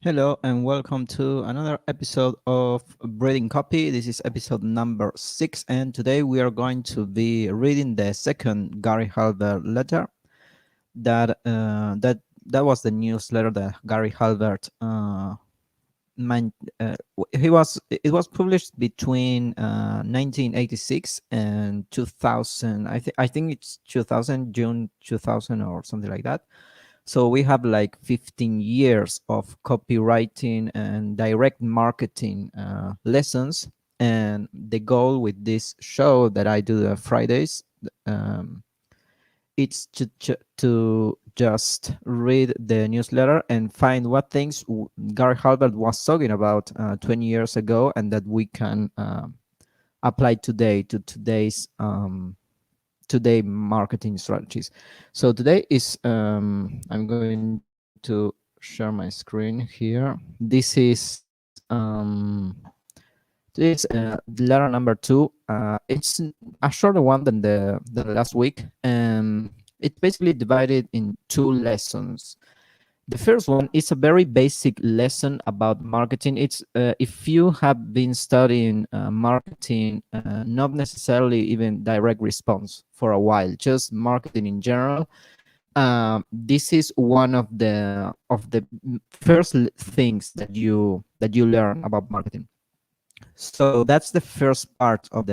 Hello and welcome to another episode of Reading Copy. This is episode number 6, and today we are going to be reading the second Gary Halbert letter. That was the newsletter that Gary Halbert man, it was published between 1986 and 2000. I think it's 2000, June 2000 or something like that. So we have like 15 years of copywriting and direct marketing lessons. And the goal with this show that I do Fridays, um, it's to just read the newsletter and find what things Gary Halbert was talking about 20 years ago, and that we can apply today to today marketing strategies. So today is I'm going to share my screen here. This is letter number 2. It's a shorter one than the last week, and it's basically divided in 2 lessons. The first one is a very basic lesson about marketing. It's if you have been studying marketing, not necessarily even direct response for a while, just marketing in general. This is one of the first things that you learn about marketing. So that's the first part of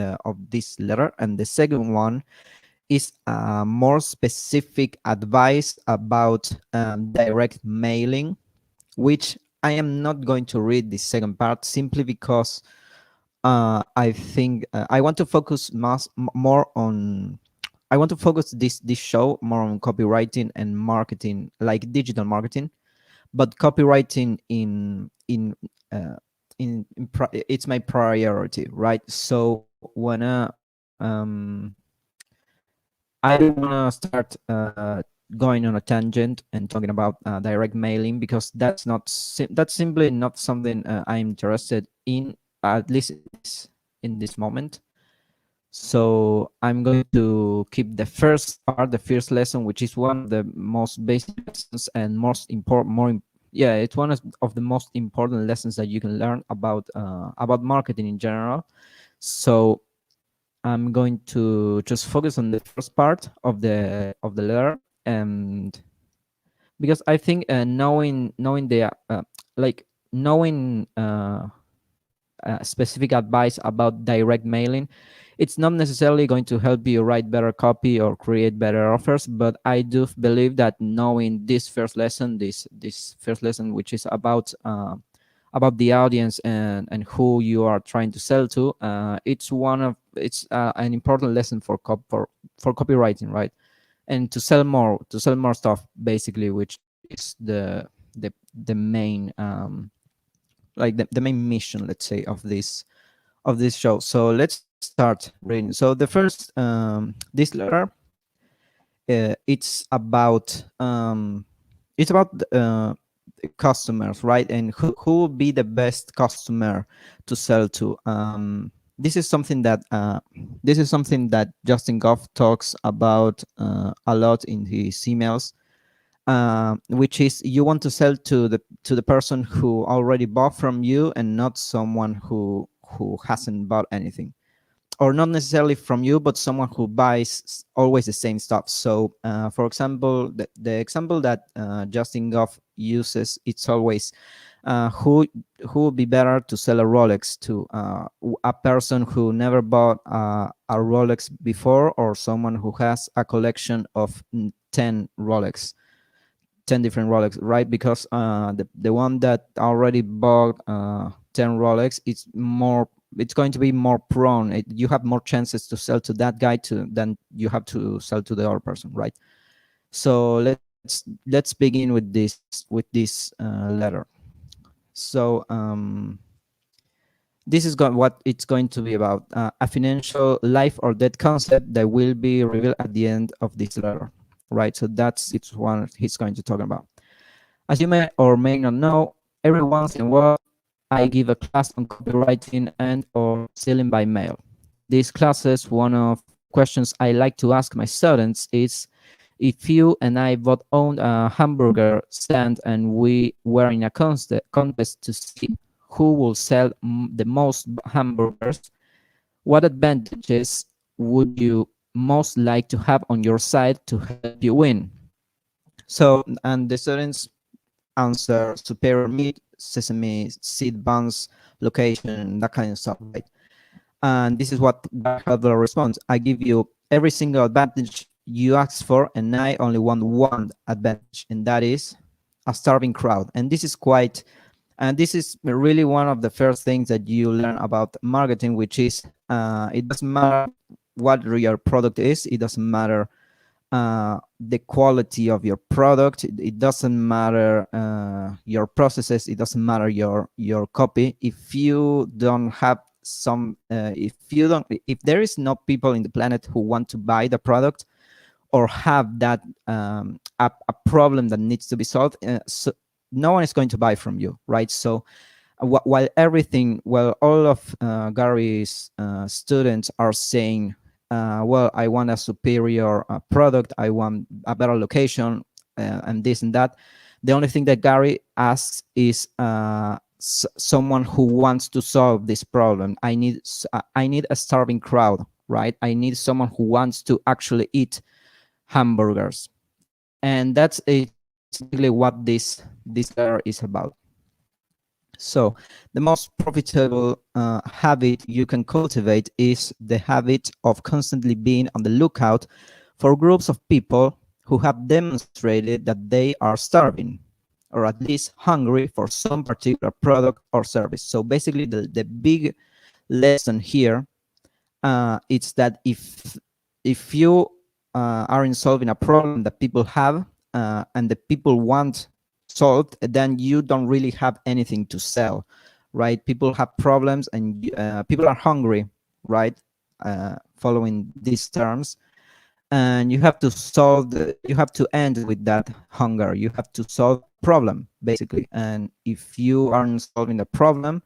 this letter, and the second one is more specific advice about direct mailing, which I am not going to read the second part simply because I think I want to focus more on. I want to focus this show more on copywriting and marketing, like digital marketing, but copywriting uh, it's my priority, right? So I don't want to start going on a tangent and talking about direct mailing, because that's simply not something I'm interested in, at least in this moment. So I'm going to keep the first part, the first lesson, which is one of the most basic lessons and most important, yeah, it's one of the most important lessons that you can learn about marketing in general. So I'm going to just focus on the first part of the letter, and because I think knowing the like knowing specific advice about direct mailing, it's not necessarily going to help you write better copy or create better offers. But I do believe that knowing this first lesson, which is about the audience and who you are trying to sell to, it's an important lesson for copywriting, right? And to sell more stuff, basically, which is the main the main mission, let's say, of this show. So let's start reading. So the first this letter, it's about customers, right? And who will be the best customer to sell to. This is something that Justin Goff talks about a lot in his emails, which is you want to sell to the person who already bought from you, and not someone who hasn't bought anything, or not necessarily from you, but someone who buys always the same stuff. So for example, the example that Justin Goff uses, it's always who would be better to sell a Rolex to, a person who never bought a Rolex before, or someone who has a collection of 10 Rolex, 10 different Rolex, right? Because the one that already bought 10 Rolex, it's going to be more prone. You have more chances to sell to that guy than you have to sell to the other person, right? So let's begin with this letter. So this is what it's going to be about, a financial life or death concept that will be revealed at the end of this letter, right? So it's one he's going to talk about. As you may or may not know, every once in a while I give a class on copywriting and or selling by mail. These classes, one of the questions I like to ask my students is, if you and I both owned a hamburger stand and we were in a contest to see who will sell the most hamburgers, what advantages would you most like to have on your side to help you win? So, and the students answer superior meat, sesame seed buns, location, that kind of stuff, right? And this is what Gary Halbert responds: I give you every single advantage you asked for, and I only want one advantage, and that is a starving crowd. And this is quite, and this is really one of the first things that you learn about marketing, which is it doesn't matter what your product is, it doesn't matter the quality of your product, it doesn't matter your processes, it doesn't matter your copy. If you don't have some if there is no people in the planet who want to buy the product or have that a problem that needs to be solved, so no one is going to buy from you, right? So while all of Gary's students are saying, well, I want a superior product, I want a better location, and this and that, the only thing that Gary asks is someone who wants to solve this problem. I need a starving crowd, right? I need someone who wants to actually eat hamburgers, and it's basically what this letter is about. So the most profitable habit you can cultivate is the habit of constantly being on the lookout for groups of people who have demonstrated that they are starving, or at least hungry for some particular product or service. So basically the big lesson here it's that if you are in solving a problem that people have and the people want solved, then you don't really have anything to sell, right? People have problems and people are hungry, right? Following these terms, and you have to you have to end with that hunger. You have to solve a problem, basically. And if you aren't solving the problem,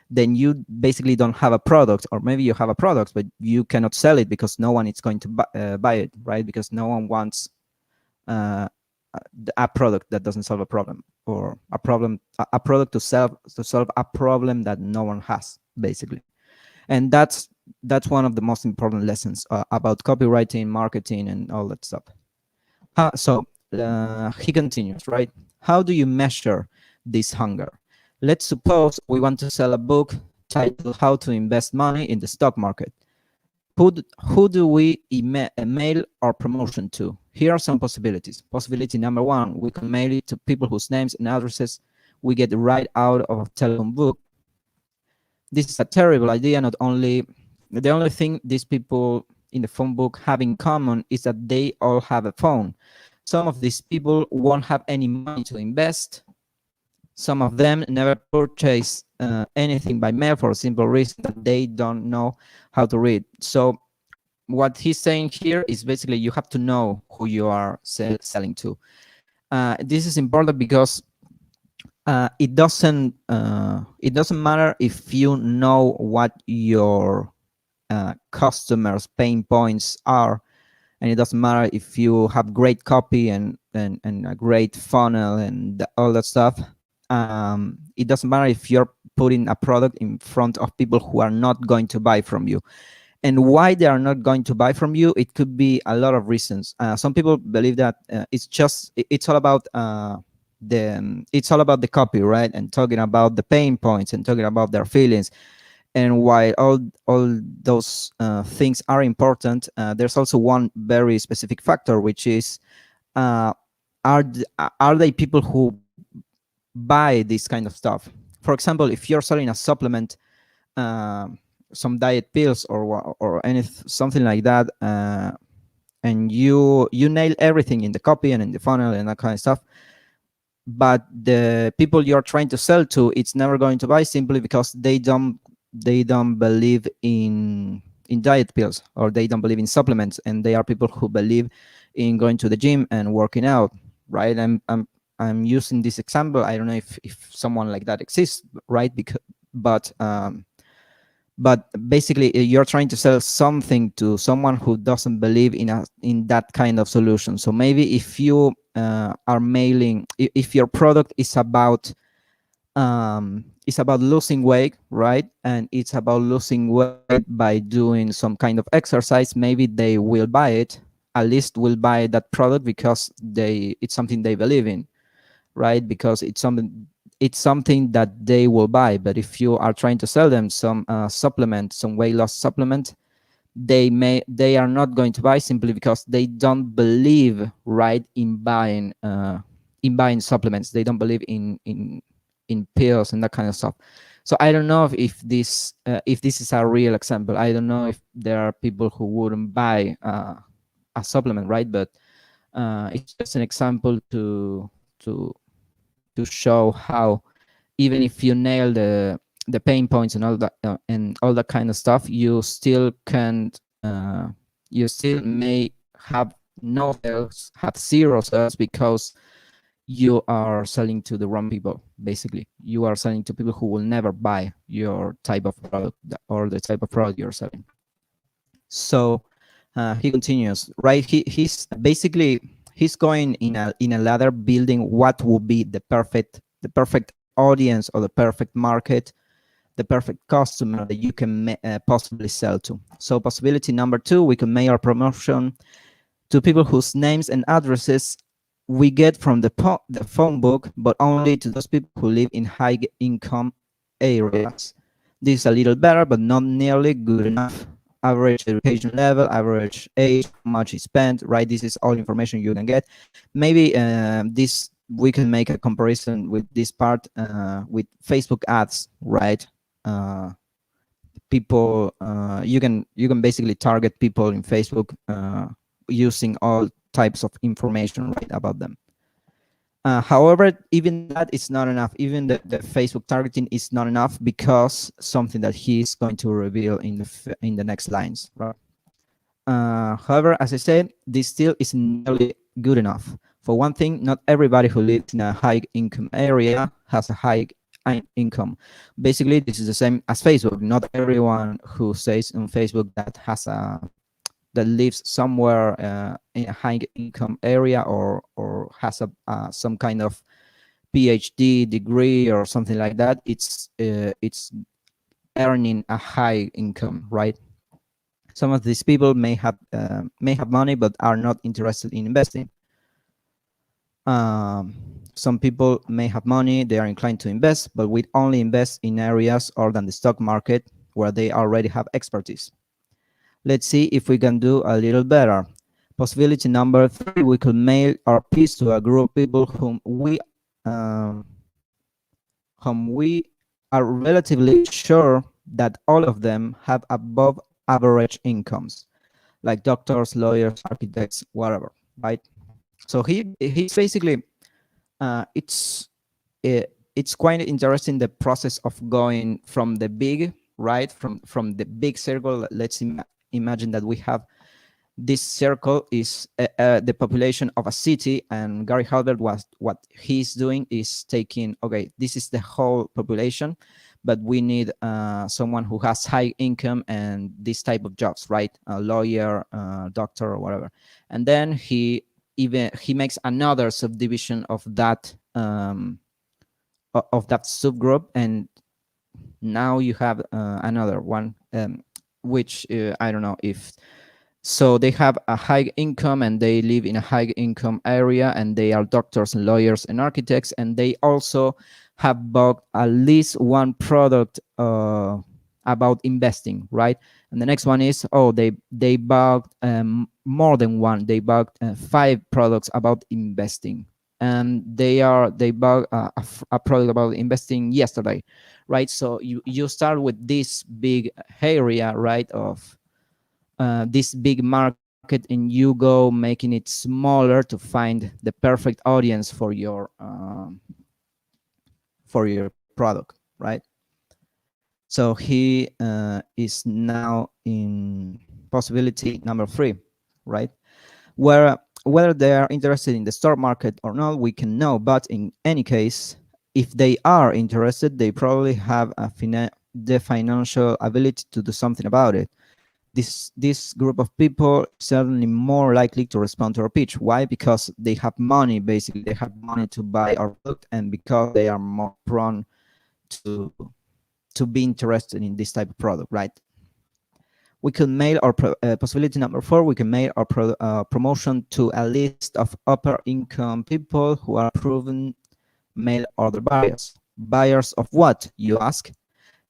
then you basically don't have a product, or maybe you have a product but you cannot sell it because no one is going to buy it, right? Because no one wants a product that doesn't solve a problem, or a product to solve a problem that no one has, basically. And that's one of the most important lessons about copywriting, marketing, and all that stuff. So he continues, right? How do you measure this hunger? Let's suppose we want to sell a book titled How to Invest Money in the Stock Market. Who do we mail our promotion to? Here are some possibilities. Possibility number one, we can mail it to people whose names and addresses we get right out of a telephone book. This is a terrible idea. Not only, the only thing these people in the phone book have in common is that they all have a phone. Some of these people won't have any money to invest. Some of them never purchase anything by mail for a simple reason that they don't know how to read. So what he's saying here is basically you have to know who you are selling to. This is important because it doesn't matter if you know what your customers' pain points are, and it doesn't matter if you have great copy and a great funnel and all that stuff. It doesn't matter if you're putting a product in front of people who are not going to buy from you. And why they are not going to buy from you, it could be a lot of reasons. Some people believe that it's all about the copy, right? And talking about the pain points and talking about their feelings. And while all those things are important, there's also one very specific factor, which is are they people who buy this kind of stuff? For example, if you're selling a supplement, some diet pills or something like that, and you nail everything in the copy and in the funnel and that kind of stuff, but the people you're trying to sell to, it's never going to buy, simply because they don't believe in diet pills, or they don't believe in supplements, and they are people who believe in going to the gym and working out, right? I'm using this example. I don't know if someone like that exists, right? But but basically you're trying to sell something to someone who doesn't believe in that kind of solution. So maybe if you are mailing, if your product is about losing weight, right, and it's about losing weight by doing some kind of exercise, maybe they will buy it, at least will buy that product because it's something they believe in, right? Because it's something that they will buy. But if you are trying to sell them some supplement, some weight loss supplement, they are not going to buy, simply because they don't believe, right, in buying supplements. They don't believe in pills and that kind of stuff. So I don't know if this is a real example. I don't know if there are people who wouldn't buy a supplement, right? But it's just an example to to show how, even if you nail the pain points and all that kind of stuff, you still can't you still may have no sales, have zero sales, because you are selling to the wrong people. Basically, you are selling to people who will never buy your type of product or the type of product you're selling. So he continues, right? He's going in a ladder, building what will be the perfect audience, or the perfect market, the perfect customer that you can possibly sell to. So possibility number 2, we can make our promotion to people whose names and addresses we get from the phone book, but only to those people who live in high income areas. This is a little better, but not nearly good enough. Average education level, average age, how much is spent, right? This is all information you can get. Maybe this we can make a comparison with this part with Facebook ads, right? People, you can basically target people in Facebook using all types of information, right, about them. However, even that is not enough. Even the Facebook targeting is not enough, because something that he's going to reveal in the next lines, right? However, as I said, this still is nearly good enough. For one thing, not everybody who lives in a high income area has a high income. Basically, this is the same as Facebook. Not everyone who says on Facebook that lives somewhere in a high income area, or has some kind of PhD degree or something like that, it's earning a high income, right? Some of these people may have money, but are not interested in investing. Some people may have money, they are inclined to invest, but we only invest in areas other than the stock market where they already have expertise. Let's see if we can do a little better. Possibility number 3, we could mail our piece to a group of people whom we are relatively sure that all of them have above average incomes, like doctors, lawyers, architects, whatever, right? So he's basically it's quite interesting, the process of going from the big, right, from the big circle. Let's imagine that we have this circle is the population of a city, and Gary Halbert what he's doing is taking, okay, this is the whole population, but we need someone who has high income and this type of jobs, right? A lawyer, doctor, or whatever. And then he makes another subdivision of that subgroup, and now you have another one, which I don't know if. So they have a high income and they live in a high income area, and they are doctors and lawyers and architects, and they also have bought at least one product about investing, right? And the next one is, they bought more than one. They bought 5 products about investing, and they bought a product about investing yesterday, right? So you start with this big area, right, of this big market, and you go making it smaller to find the perfect audience for your product, right? So he is now in possibility number 3, right? Whether they are interested in the stock market or not, we can know. But in any case, if they are interested, they probably have the financial ability to do something about it. This group of people is certainly more likely to respond to our pitch. Why? Because they have money. Basically, they have money to buy our product, and because they are more prone to be interested in this type of product, right? We can mail our possibility number 4. We can mail our promotion to a list of upper income people who are proven mail order buyers. Buyers of what, you ask?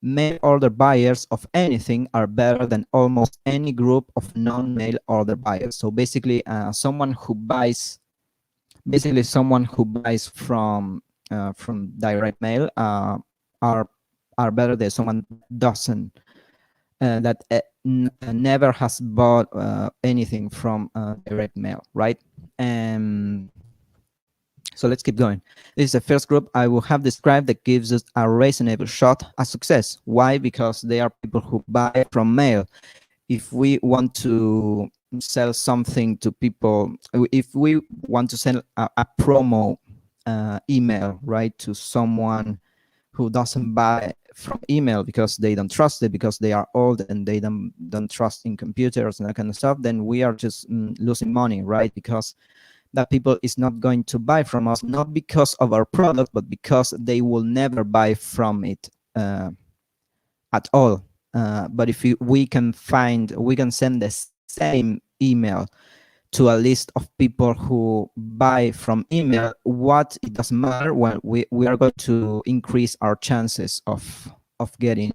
Mail order buyers of anything are better than almost any group of non-mail order buyers. So basically, someone who buys from direct mail are better than someone that doesn't that never has bought anything from direct mail, right? So let's keep going. This is the first group I will have described that gives us a reasonable shot at success. Why? Because they are people who buy from mail. If we want to sell something to people, if we want to send a promo email, right, to someone who doesn't buy from email because they don't trust it, because they are old and they don't trust in computers and that kind of stuff, then we are just losing money, right? Because that people is not going to buy from us, not because of our product, but because they will never buy from it at all. But if we can send the same email to a list of people who buy from email, it doesn't matter, when we are going to increase our chances of getting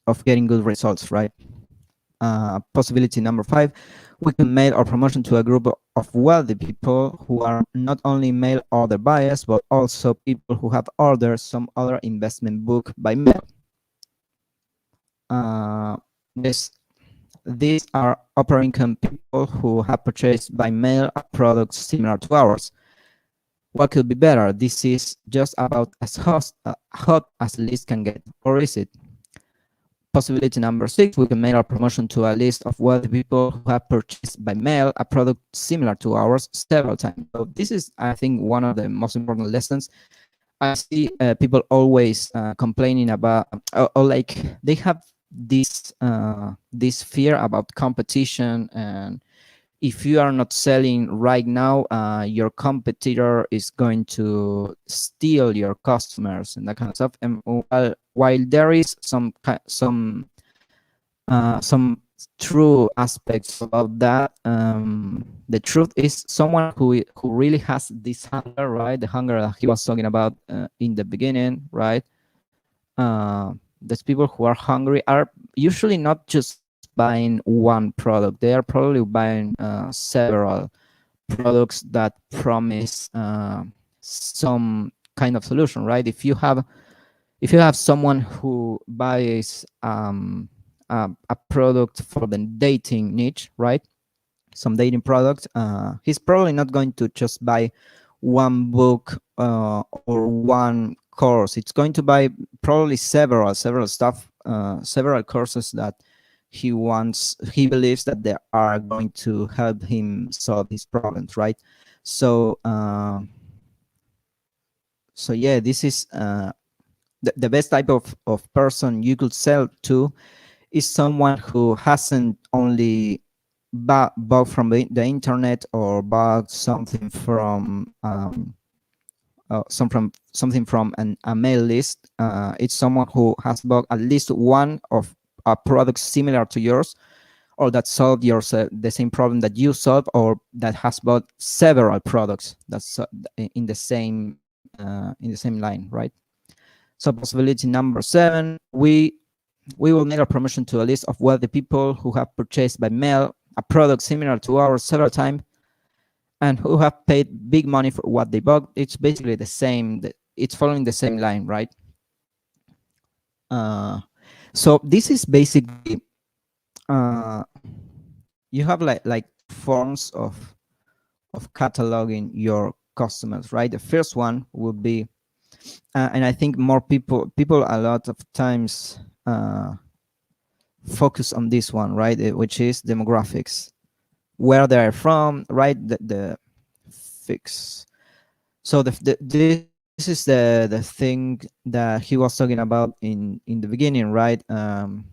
good results, right? Possibility number 5, we can mail our promotion to a group of wealthy people who are not only mail order buyers, but also people who have ordered some other investment book by mail. These are upper income people who have purchased by mail a product similar to ours. What could be better? This is just about as hot as list can get, or is it? Possibility number 6, we can mail our promotion to a list of wealthy people who have purchased by mail a product similar to ours several times. So this is, I think, one of the most important lessons. I see people always complaining about, or like they have this fear about competition, and if you are not selling right now, your competitor is going to steal your customers and that kind of stuff. And while there is some true aspects about that, the truth is someone who really has this hunger, right? The hunger that he was talking about in the beginning, right? Those people who are hungry are usually not just buying one product. They are probably buying several products that promise some kind of solution, right? If you have someone who buys a product for the dating niche, right? Some dating product, he's probably not going to just buy one book or one course. It's going to buy probably several stuff, several courses that he believes that they are going to help him solve his problems, right? So yeah, this is the best type of person you could sell to is someone who hasn't only bought from the internet or bought something from something from a mail list. It's someone who has bought at least one of a product similar to yours, or that solved the same problem that you solve, or that has bought several products that's in the same line, right? So possibility number 7, we will make a promotion to a list of wealthy people who have purchased by mail a product similar to ours several times and who have paid big money for what they bought. It's basically the same. It's following the same line, right? So this is basically you have like forms of cataloging your customers, right? The first one would be, and I think more people a lot of times focus on this one, right? Which is demographics, where they're from, right? The fix. So this this is the thing that he was talking about in the beginning, right?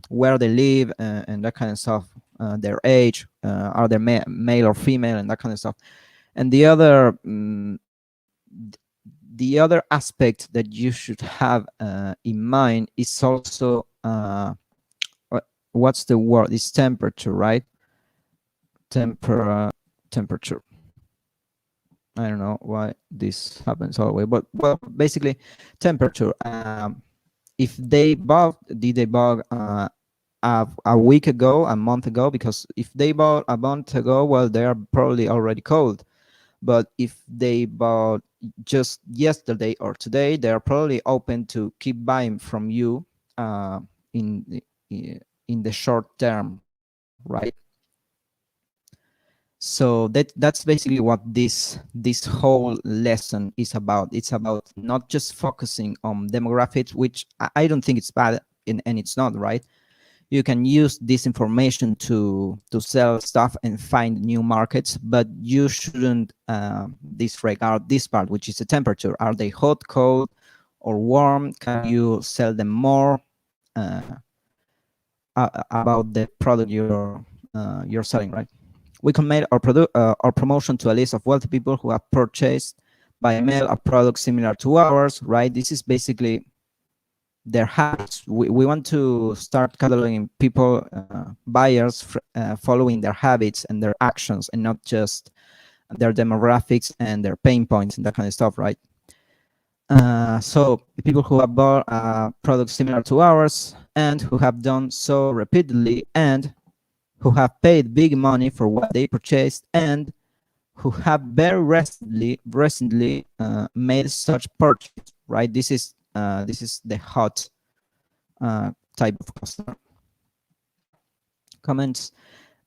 Where they live, and that kind of stuff, their age, are they male or female, and that kind of stuff. And the other aspect that you should have in mind is also what's the word? It's temperature, right? Temperature. I don't know why this happens all the way, but well, basically, temperature. If they bought, did they bought a week ago, a month ago? Because if they bought a month ago, well, they are probably already cold. But if they bought just yesterday or today, they are probably open to keep buying from you in in the short term, right? So that's basically what this whole lesson is about. It's about not just focusing on demographics, which I don't think it's bad, and it's not, right? You can use this information to sell stuff and find new markets, but you shouldn't disregard this part, which is the temperature. Are they hot, cold, or warm? Can you sell them more uh, about the product you're selling, right? We can make our promotion to a list of wealthy people who have purchased by mail a product similar to ours, right? This is basically their habits. We want to start cataloging people, buyers, following their habits and their actions, and not just their demographics and their pain points and that kind of stuff, right? So people who have bought products similar to ours and who have done so repeatedly and who have paid big money for what they purchased and who have very recently made such purchase, right? This is the hot type of customer. Comments.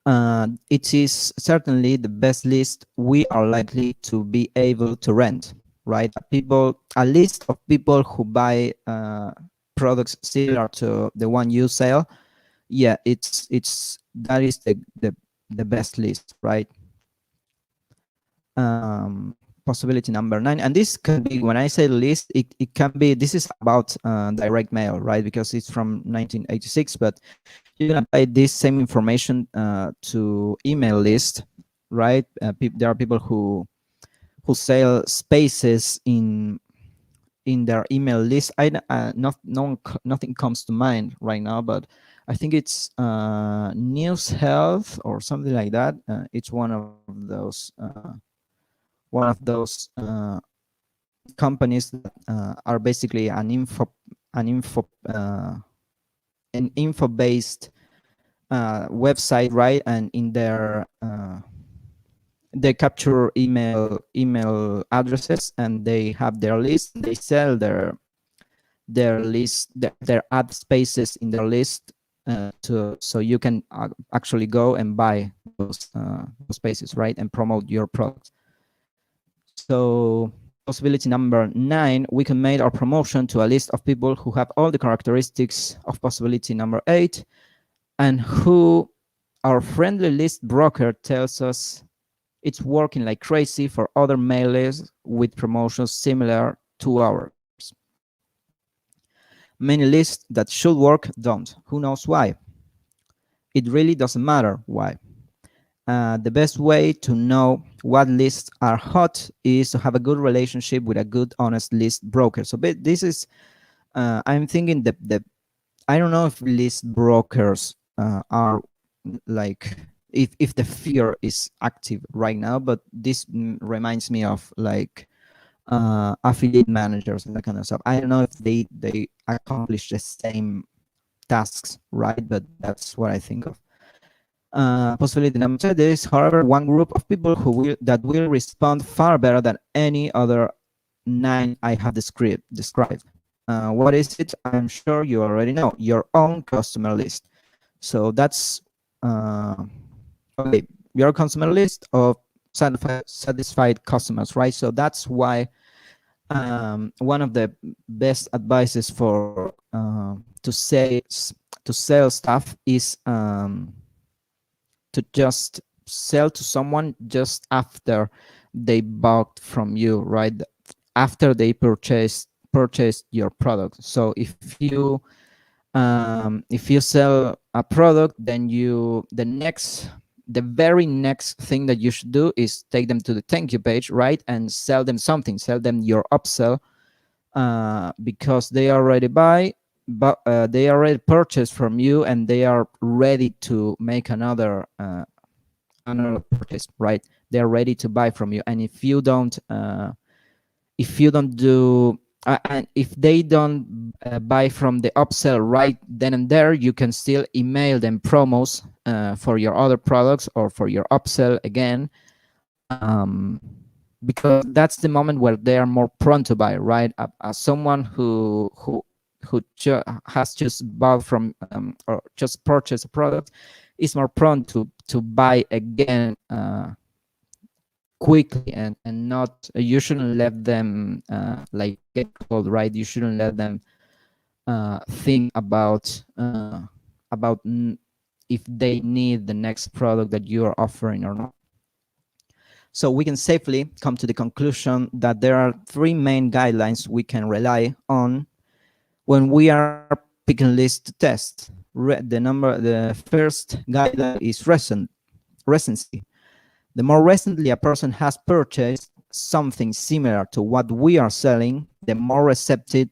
It is certainly the best list we are likely to be able to rent, right? A list of people who buy products similar to the one you sell. Yeah, that is the best list, right? Possibility number 9, and this can be, when I say list, it can be, this is about direct mail, right? Because it's from 1986, but you can apply this same information to email list, right? There are people who sell spaces in their email list. Nothing comes to mind right now, but I think it's News Health or something like that. It's one of those companies that are basically an info an info based website, right? And in their they capture email addresses, and they have their list, and they sell their list, their ad spaces in their list, so you can actually go and buy those spaces, right, and promote your products. So possibility number 9, we can make our promotion to a list of people who have all the characteristics of possibility number 8, and who our friendly list broker tells us it's working like crazy for other mailers with promotions similar to ours. Many lists that should work don't. Who knows why? It really doesn't matter why. The best way to know what lists are hot is to have a good relationship with a good, honest list broker. So this is, I'm thinking that I don't know if list brokers are like, if the fear is active right now, but this reminds me of like affiliate managers and that kind of stuff. I don't know if they accomplish the same tasks, right? But that's what I think of. Possibility number 2, there is, however, one group of people that will respond far better than any other 9 I have described. What is it? I'm sure you already know. Your own customer list. So that's okay. Your customer list of satisfied customers, right? So that's why one of the best advices for to sell stuff is to just sell to someone just after they bought from you, right? after they purchase your product. So if you sell a product, then the very next thing that you should do is take them to the thank you page, right, and sell them something, sell them your upsell, because they already buy, but they already purchased from you, and they are ready to make another purchase, right? They're ready to buy from you. And if you don't do and if they don't buy from the upsell right then and there, you can still email them promos for your other products or for your upsell again, um, because that's the moment where they are more prone to buy, right? As someone who has just bought from or just purchased a product is more prone to buy again quickly, and not you shouldn't let them like get cold, right? You shouldn't let them think about if they need the next product that you are offering or not. So we can safely come to the conclusion that there are three main guidelines we can rely on when we are picking lists to test. The first guideline is recency. The more recently a person has purchased something similar to what we are selling, the more receptive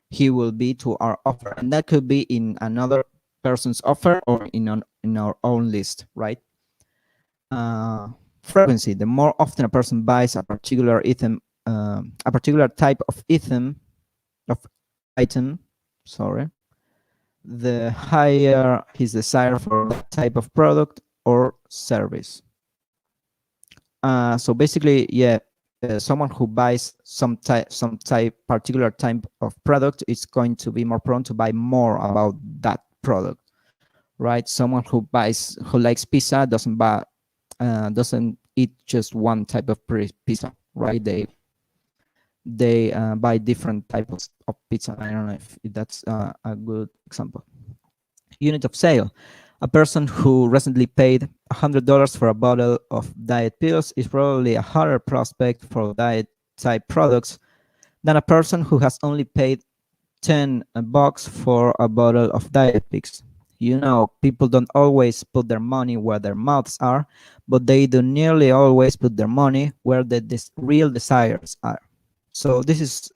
he will be to our offer. And that could be in another person's offer or in our own list, right? Frequency. The more often a person buys a particular a particular type of item, sorry, the higher his desire for that type of product or service. So basically, yeah, someone who buys some particular type of product is going to be more prone to buy more about that product, right? Someone who likes pizza doesn't eat just one type of pizza, right? They buy different types of pizza. I don't know if that's a good example. Unit of sale. A person who recently paid $100 for a bottle of diet pills is probably a harder prospect for diet type products than a person who has only paid $10 for a bottle of diet picks. You know, people don't always put their money where their mouths are, but they do nearly always put their money where the real desires are. So this is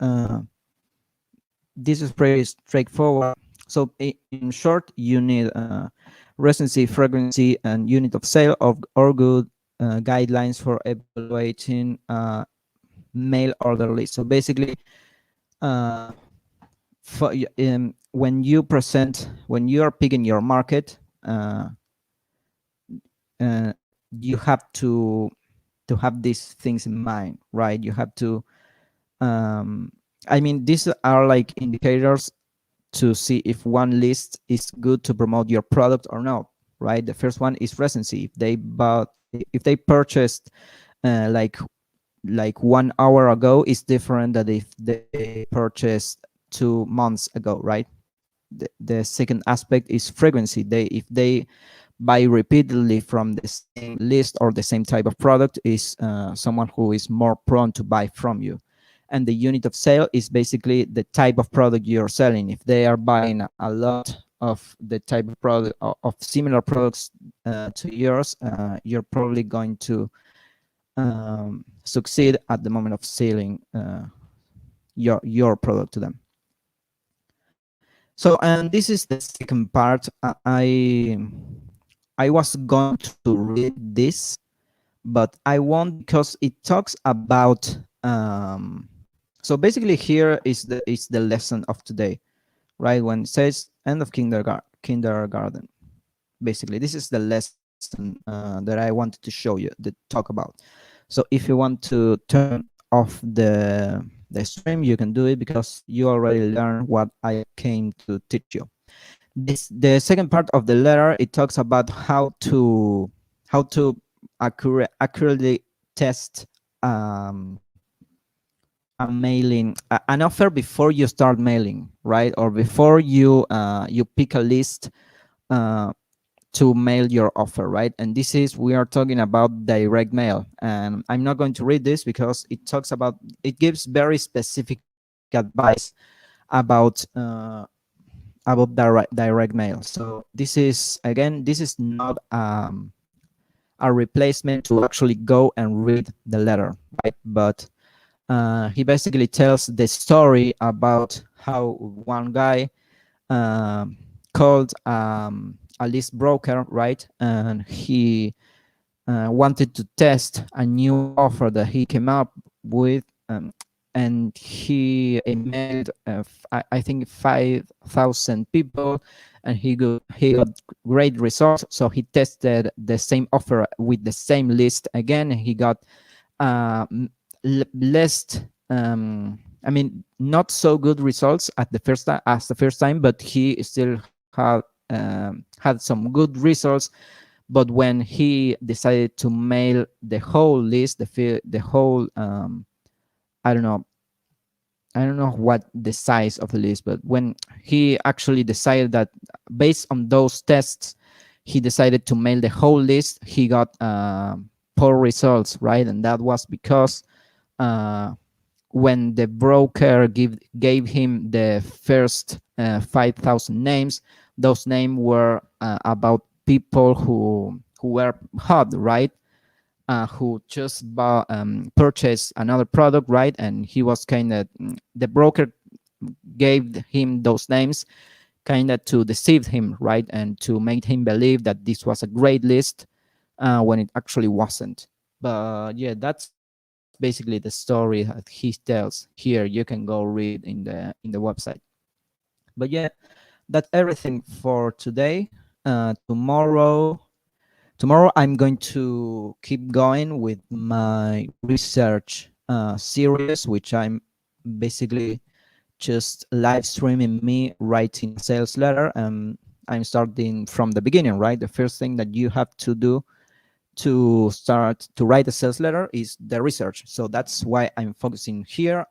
pretty straightforward. So in short, you need recency, frequency, and unit of sale or good guidelines for evaluating mail order list. So basically, when you are picking your market, you have to have these things in mind, right? You have to I mean, these are like indicators to see if one list is good to promote your product or not, right? The first one is recency. If they purchased like 1 hour ago, is different than if they purchased 2 months ago, right? The second aspect is frequency. If they buy repeatedly from the same list or the same type of product, is someone who is more prone to buy from you. And the unit of sale is basically the type of product you're selling. If they are buying a lot of the type of product of similar products to yours, you're probably going to succeed at the moment of selling your product to them. So, and this is the second part. I was going to read this, but I won't, because it talks about so basically here is the lesson of today, right? When it says end of kindergarten, basically this is the lesson that I wanted to show you, to talk about. So if you want to turn off the stream, you can do it, because you already learned what I came to teach you. The second part of the letter, it talks about how to accurately test a mailing, an offer before you start mailing, right? Or before you you pick a list to mail your offer, right? And this is, we are talking about direct mail. And I'm not going to read this because it gives very specific advice about direct mail. So this is, again, this is not a replacement to actually go and read the letter, right? But he basically tells the story about how one guy called a list broker, right? And he wanted to test a new offer that he came up with, and he emailed, I think, 5,000 people, and he got great results. So he tested the same offer with the same list again, and he got uh, less. I mean, not so good results at the first time as the first time, but he still had some good results. But when he decided to mail the whole list, the whole I don't know, I don't know what the size of the list, but when he actually decided that, based on those tests, he decided to mail the whole list, he got poor results, right? And that was because uh, when the broker gave him the first 5,000 names, those names were about people who were hot, right? Who just purchased another product, right? And he was kind of, the broker gave him those names kind of to deceive him, right? And to make him believe that this was a great list when it actually wasn't. But yeah, that's basically the story that he tells here. You can go read in the website. But yeah, that's everything for today. Tomorrow I'm going to keep going with my research series, which I'm basically just live streaming me writing a sales letter. I'm starting from the beginning, right? The first thing that you have to do to start to write a sales letter is the research. So that's why I'm focusing here.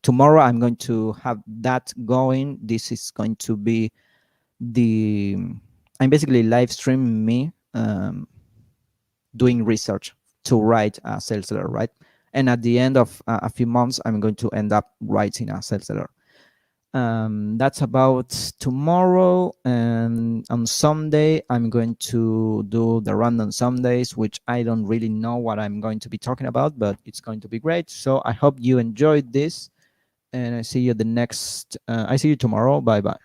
Tomorrow I'm going to have that going. This is going to be the I'm basically live streaming me doing research to write a sales letter, right? And at the end of a few months, I'm going to end up writing a sales letter. That's about tomorrow. And on Sunday, I'm going to do the random Sundays, which I don't really know what I'm going to be talking about, but it's going to be great. So I hope you enjoyed this, and I see you tomorrow. Bye bye.